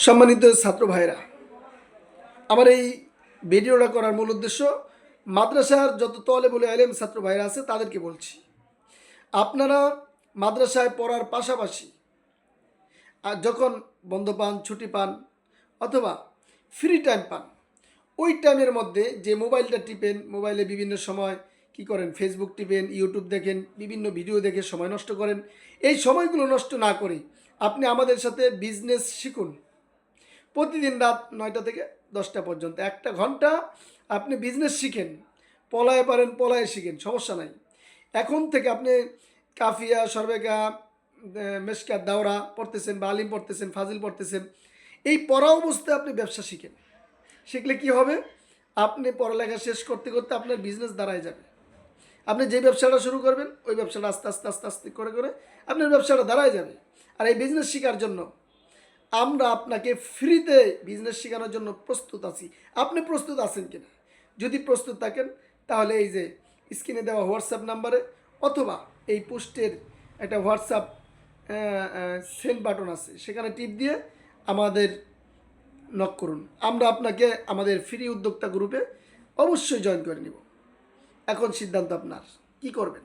সম্মানিত ছাত্র ভাইরা, আমার এই ভিডিওটা করার মূল উদ্দেশ্য মাদ্রাসার যত তলেবুল ইলম ছাত্র ভাইরা আছে তাদেরকে বলছি, আপনারা মাদ্রাসায় পড়ার পাশাপাশি যখন বন্ধ পান, ছুটি পান অথবা ফ্রি টাইম পান, ওই টাইমের মধ্যে যে মোবাইলটা টিপেন, মোবাইলে বিভিন্ন সময় কি করেন, ফেসবুক টিপেন, ইউটিউব দেখেন, বিভিন্ন ভিডিও দেখে সময় নষ্ট করেন। এই সময়গুলো নষ্ট না করে আপনি আমাদের সাথে বিজনেস শিখুন। প্রতিদিন রাত 9টা থেকে 10টা পর্যন্ত 1 ঘন্টা আপনি বিজনেস শিখেন। পলায়ে পারেন, পলায়ে শিখেন, সমস্যা নাই। এখন থেকে আপনি কাফিয়া, সরবেকা, মেশকাত, দাওরা পড়তেছেন বা আলিম পড়তেছেন, ফাজিল পড়তেছেন, এই পড়া অবস্থায় আপনি ব্যবসা শিখেন। শিখলে কি হবে, আপনি পড়ালেখা শেষ করতে করতে আপনার বিজনেস দাঁড়ায় যাবে। আপনি যে ব্যবসাটা শুরু করবেন ওই ব্যবসাটা আস্তে আস্তে আস্তে আস্তে করে করে আপনার ব্যবসাটা দাঁড়ায় যাবে। আর এই বিজনেস শেখার জন্য আমরা আপনাকে ফ্রিতে বিজনেস শেখানোর জন্য প্রস্তুত আছি। আপনি প্রস্তুত আছেন কিনা? যদি প্রস্তুত থাকেন তাহলে এই যে স্ক্রিনে দেওয়া হোয়াটসঅ্যাপ নাম্বারে অথবা এই পোস্টের একটা হোয়াটসঅ্যাপ সেন্ড বাটন আছে, সেখানে টিপ দিয়ে আমাদের নক করুন। আমরা আপনাকে আমাদের ফ্রি উদ্যোক্তা গ্রুপে অবশ্যই জয়েন করে নিব। এখন সিদ্ধান্ত আপনার, কি করবেন।